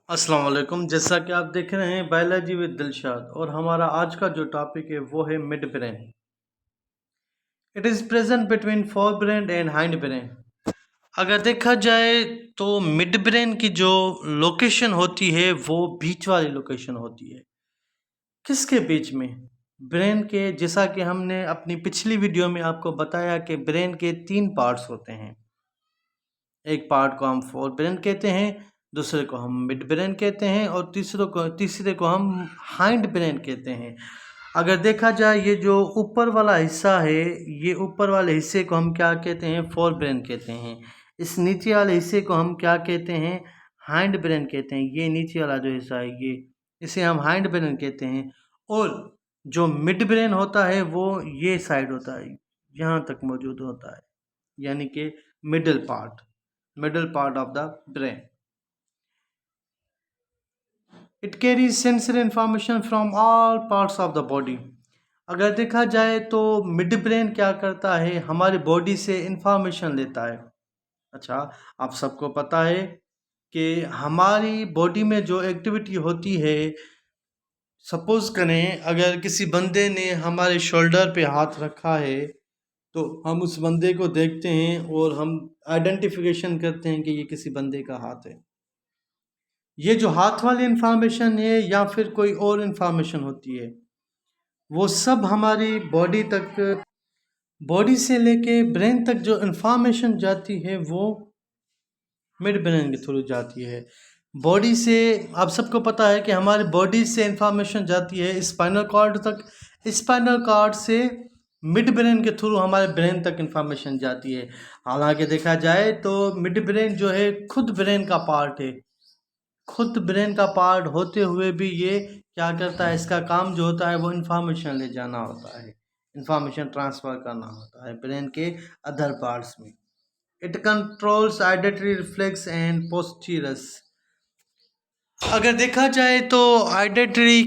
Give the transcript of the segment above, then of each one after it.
अस्सलाम वालेकुम। जैसा कि आप देख रहे हैं बायोलॉजी विद दिलशाद, और हमारा आज का जो टॉपिक है वो है mid brain. It is present between fore brain and hind brain. अगर देखा जाए तो मिड ब्रेन की जो लोकेशन होती है वो बीच वाली लोकेशन होती है। किसके बीच में? ब्रेन के। जैसा कि हमने अपनी पिछली वीडियो में आपको बताया कि ब्रेन के 3 पार्ट्स होते हैं। एक पार्ट को हम फोर ब्रेन कहते हैं, दूसरे को हम मिड ब्रेन कहते हैं और तीसरे को हम हाइंड ब्रेन कहते हैं। अगर देखा जाए ये जो ऊपर वाला हिस्सा है, ये ऊपर वाले हिस्से को हम क्या कहते हैं? फोर ब्रेन कहते हैं। इस नीचे वाले हिस्से को हम क्या कहते हैं? हाइंड ब्रेन कहते हैं। ये नीचे वाला जो हिस्सा है ये, इसे हम हाइंड ब्रेन कहते हैं। और जो मिड ब्रेन होता है वो ये साइड होता है, यहाँ तक मौजूद होता है, यानी कि middle part of the brain. It carries sensory information from all parts of the body. अगर देखा जाए तो मिड ब्रेन क्या करता है? हमारी बॉडी से इंफॉर्मेशन लेता है। अच्छा, आप सबको पता है कि हमारी बॉडी में जो एक्टिविटी होती है, सपोज करें अगर किसी बंदे ने हमारे शोल्डर पे हाथ रखा है तो हम उस बंदे को देखते हैं और हम आइडेंटिफिकेशन करते हैं कि ये किसी बंदे का हाथ है। ये जो हाथ वाली इंफॉर्मेशन है या फिर कोई और इंफॉर्मेशन होती है, वो सब हमारी बॉडी से लेके ब्रेन तक जो इंफॉर्मेशन जाती है वो मिड ब्रेन के थ्रू जाती है। बॉडी से आप सबको पता है कि हमारी बॉडी से इंफॉर्मेशन जाती है स्पाइनल कॉर्ड तक, स्पाइनल कॉर्ड से मिड ब्रेन के थ्रू हमारे ब्रेन तक इंफॉर्मेशन जाती है। हालांकि देखा जाए तो मिड ब्रेन जो है खुद ब्रेन का पार्ट है, खुद ब्रेन का पार्ट होते हुए भी ये क्या करता है? इसका काम जो होता है वो इंफॉर्मेशन ले जाना होता है, इंफॉर्मेशन ट्रांसफ़र करना होता है ब्रेन के अदर पार्ट्स में। It controls auditory reflex and posture. अगर देखा जाए तो आइडेटरी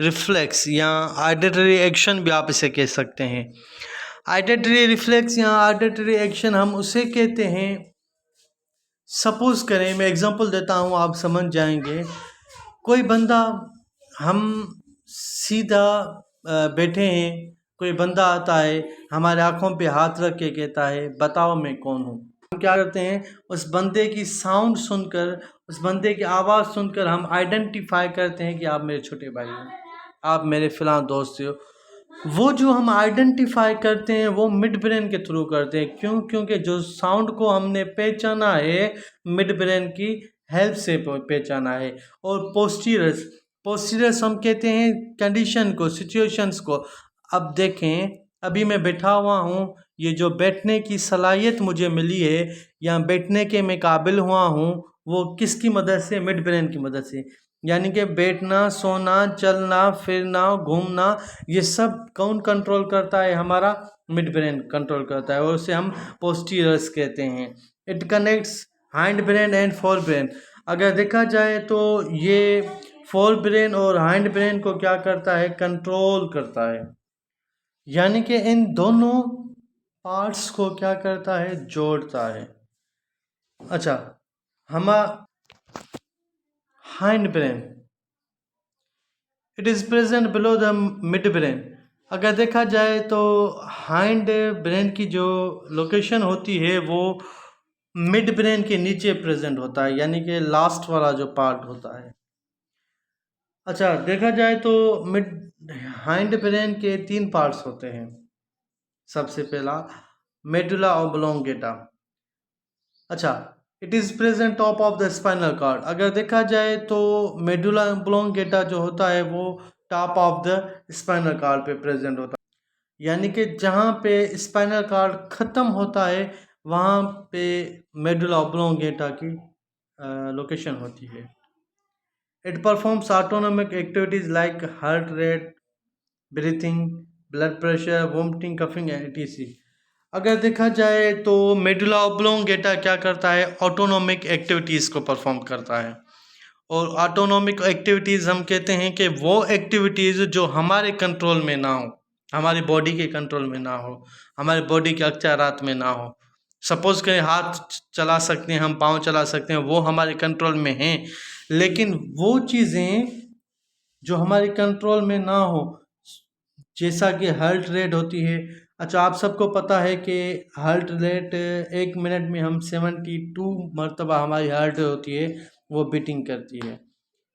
रिफ्लेक्स या आइडेटरी एक्शन भी आप इसे कह सकते हैं। आइडेटरी रिफ्लेक्स या आइडेटरी एक्शन हम उसे कहते हैं, सपोज करें, मैं एग्जांपल देता हूँ, आप समझ जाएंगे। कोई बंदा, हम सीधा बैठे हैं, कोई बंदा आता है, हमारे आँखों पे हाथ रख के कहता है बताओ मैं कौन हूँ। हम क्या करते हैं? उस बंदे की साउंड सुनकर, उस बंदे की आवाज़ सुनकर हम आइडेंटिफाई करते हैं कि आप मेरे छोटे भाई हो, आप मेरे फ़लाँ दोस्त हो। वो जो हम आइडेंटिफाई करते हैं वो मिड ब्रेन के थ्रू करते हैं। क्यों? क्योंकि जो साउंड को हमने पहचाना है मिड ब्रेन की हेल्प से पहचाना है। और पोस्टीरियस हम कहते हैं कंडीशन को, सिचुएशंस को। अब देखें, अभी मैं बैठा हुआ हूँ, ये जो बैठने की सलाहियत मुझे मिली है या बैठने के मैं काबिल हुआ हूँ, वो किसकी मदद से? मिड ब्रेन की मदद से। यानी कि बैठना, सोना, चलना, फिरना, घूमना, ये सब कौन कंट्रोल करता है? हमारा मिड ब्रेन कंट्रोल करता है, और उसे हम पोस्टीरियस कहते हैं। It connects hind brain and fore brain. अगर देखा जाए तो ये फोर ब्रेन और हाइंड ब्रेन को क्या करता है? कंट्रोल करता है। यानी कि इन दोनों पार्ट्स को क्या करता है? जोड़ता है। अच्छा, हम hind brain, it is present below the mid brain. अगर देखा जाए तो हाइंड ब्रेन की जो लोकेशन होती है वो मिड ब्रेन के नीचे प्रेजेंट होता है, यानी कि लास्ट वाला जो पार्ट होता है। अच्छा, देखा जाए तो मिड हाइंड ब्रेन के 3 पार्ट्स होते हैं। सबसे पहला मेडुला ऑब्लोंगेटा। अच्छा, it is present top of the spinal cord. अगर देखा जाए तो मेडुला ऑब्लोंगेटा जो होता है वो top of the spinal cord पे प्रेजेंट होता है, यानी कि जहाँ पे स्पाइनल कॉर्ड ख़त्म होता है वहाँ पे मेडुला ऑब्लोंगेटा की लोकेशन होती है। It performs autonomic activities like heart rate, breathing, blood pressure, vomiting, coughing etc। अगर देखा जाए तो मेडुला ऑब्लोंगेटा क्या करता है? ऑटोनोमिक एक्टिविटीज़ को परफॉर्म करता है। और ऑटोनोमिक एक्टिविटीज़ हम कहते हैं कि वो एक्टिविटीज़ जो हमारे कंट्रोल में ना हो, हमारी बॉडी के कंट्रोल में ना हो, हमारे बॉडी के अख्तियारात में ना हो, सपोज करें हाथ चला सकते हैं हम, पाँव चला सकते हैं, वो हमारे कंट्रोल में हैं, लेकिन वो चीज़ें जो हमारे कंट्रोल में ना हो, जैसा कि हार्ट रेट होती है। अच्छा, आप सबको पता है कि हार्ट रेट 1 मिनट में हम 72 मरतबा हमारी हार्ट होती है वो बीटिंग करती है।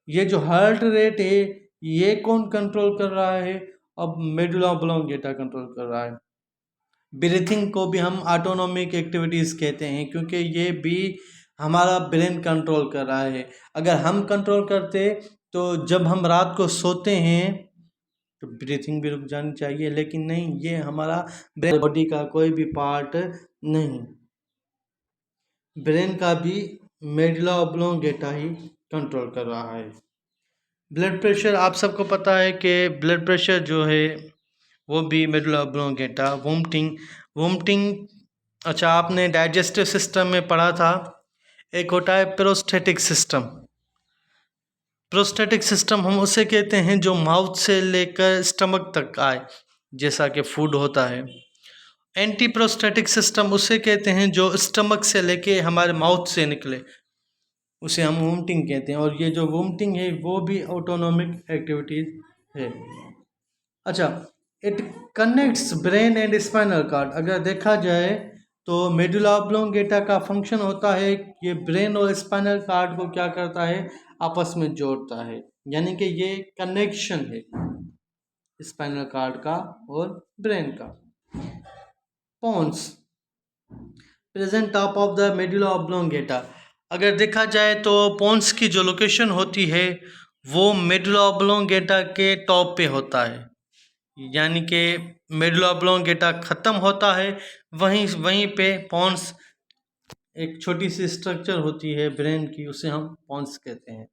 ये जो हार्ट रेट है ये कौन कंट्रोल कर रहा है? अब मेडुला ऑब्लोंगेटा कंट्रोल कर रहा है। ब्रीथिंग को भी हम ऑटोनोमिक एक्टिविटीज़ कहते हैं, क्योंकि ये भी हमारा ब्रेन कंट्रोल कर रहा है। अगर हम कंट्रोल करते तो जब हम रात को सोते हैं तो ब्रीथिंग भी रुक जानी चाहिए, लेकिन नहीं, ये हमारा ब्रेन बॉडी का कोई भी पार्ट नहीं, ब्रेन का भी मेडुला ऑब्लोंगेटा ही कंट्रोल कर रहा है। ब्लड प्रेशर, आप सबको पता है कि ब्लड प्रेशर जो है वो भी मेडुला ऑब्लोंगेटा। वोमिटिंग, अच्छा आपने डाइजेस्टिव सिस्टम में पढ़ा था, एक होता है प्रोस्टेटिक सिस्टम। प्रोस्टेटिक सिस्टम हम उसे कहते हैं जो माउथ से लेकर स्टमक तक आए, जैसा कि फूड होता है। एंटी प्रोस्टेटिक सिस्टम उसे कहते हैं जो स्टमक से लेके हमारे माउथ से निकले, उसे हम वोमिटिंग कहते हैं। और ये जो वोमिटिंग है वो भी ऑटोनोमिक एक्टिविटीज है। अच्छा, it connects brain and spinal cord. अगर देखा जाए तो मेडुला ऑब्लोंगेटा का फंक्शन होता है, ये ब्रेन और स्पाइनल कार्ड को क्या करता है, आपस में जोड़ता है, यानी कि ये कनेक्शन है स्पाइनल कार्ड का और ब्रेन का। Pons present top of the medulla oblongata. अगर देखा जाए तो पोन्स की जो लोकेशन होती है वो मेडुला ऑब्लोंगेटा के टॉप पे होता है, यानी कि मेडुला ऑब्लोंगेटा ख़त्म होता है, वहीं पे पोन्स एक छोटी सी स्ट्रक्चर होती है ब्रेन की, उसे हम पोन्स कहते हैं।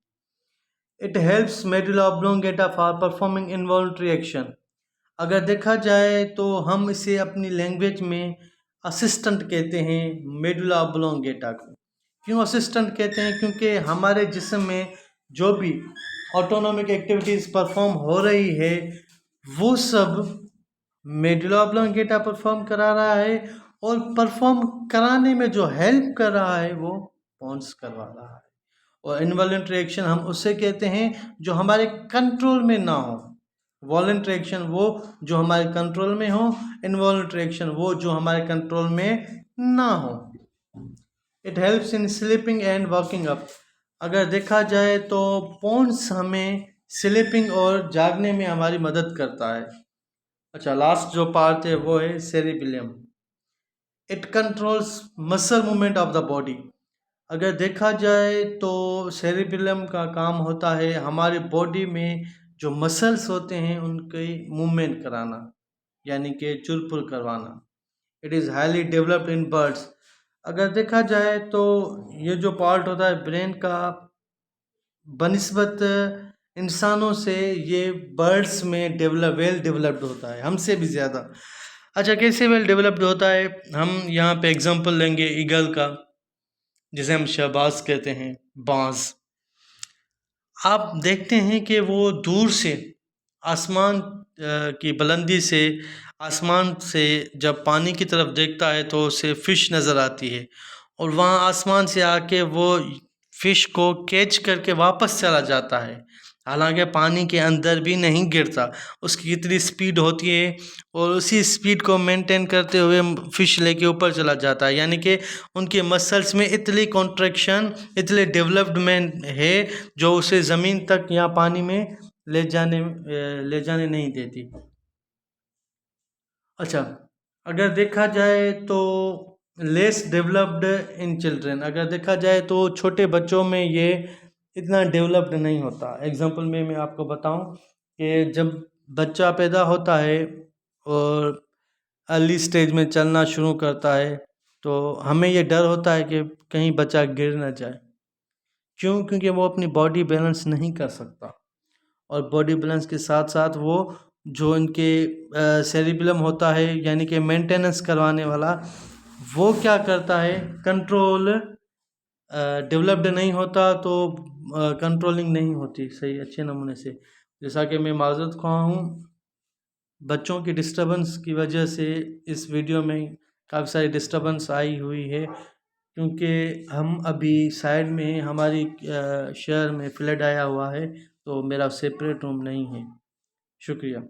It helps medulla oblongata for performing involuntary action. अगर देखा जाए तो हम इसे अपनी लैंग्वेज में असिस्टेंट कहते हैं मेडुला ऑब्लोंगेटा को। क्यों असिस्टेंट कहते हैं? क्योंकि हमारे जिस्म में जो भी ऑटोनोमिक एक्टिविटीज़ परफॉर्म हो रही है वो सब मेडुला ऑब्लोंगेटा परफॉर्म करा रहा है, और परफॉर्म कराने में जो हेल्प कर रहा है वो पोन्स करवा रहा है। और इनवॉल्यूंटरी एक्शन हम उससे कहते हैं जो हमारे कंट्रोल में ना हो। वॉलंटरी एक्शन वो जो हमारे कंट्रोल में हो, इनवॉलंटरी एक्शन वो जो हमारे कंट्रोल में ना हो। It helps in sleeping and walking up. अगर देखा जाए तो पोन्स हमें स्लीपिंग और जागने में हमारी मदद करता है। अच्छा, लास्ट जो पार्ट है वो है cerebellum. It controls muscle movement of the body. अगर देखा जाए तो सेरिबेलियम का काम होता है हमारी बॉडी में जो मसल्स होते हैं उनकी मूवमेंट कराना, यानी कि चुरपुर करवाना। It is highly developed in birds. अगर देखा जाए तो ये जो पार्ट होता है ब्रेन का, बनिस्बत इंसानों से ये बर्ड्स में वेल डेवलप्ड होता है, हमसे भी ज़्यादा। अच्छा, कैसे वेल डेवलप्ड होता है? हम यहाँ पे एग्जांपल लेंगे ईगल का, जिसे हम शहबाज कहते हैं, बाज। आप देखते हैं कि वो दूर से आसमान की बुलंदी से, आसमान से जब पानी की तरफ देखता है तो उसे फ़िश नज़र आती है, और वहाँ आसमान से आके वो फ़िश को कैच करके वापस चला जाता है, हालांकि पानी के अंदर भी नहीं गिरता। उसकी इतनी स्पीड होती है और उसी स्पीड को मेंटेन करते हुए फ़िश लेके ऊपर चला जाता है, यानी कि उनके मसल्स में इतनी कॉन्ट्रैक्शन, इतने डेवलपमेंट है जो उसे ज़मीन तक या पानी में ले जाने नहीं देती। अच्छा, अगर देखा जाए तो लेस डेवलप्ड इन चिल्ड्रन। अगर देखा जाए तो छोटे बच्चों में ये इतना डेवलप्ड नहीं होता। एग्जांपल में मैं आपको बताऊं कि जब बच्चा पैदा होता है और अर्ली स्टेज में चलना शुरू करता है तो हमें ये डर होता है कि कहीं बच्चा गिर ना जाए। क्यों? क्योंकि वो अपनी बॉडी बैलेंस नहीं कर सकता, और बॉडी बैलेंस के साथ साथ वो जो इनके सेरिबेलम होता है, यानी कि मेंटेनेंस करवाने वाला, वो क्या करता है, कंट्रोल डेवलप्ड नहीं होता, तो कंट्रोलिंग नहीं होती सही अच्छे नमूने से। जैसा कि मैं माज़रत ख़्वाह हूँ बच्चों की डिस्टर्बेंस की वजह से इस वीडियो में काफ़ी सारी डिस्टर्बेंस आई हुई है, क्योंकि हम अभी साइड में हैं, हमारी शहर में फ्लड आया हुआ है, तो मेरा सेपरेट रूम नहीं है। शुक्रिया।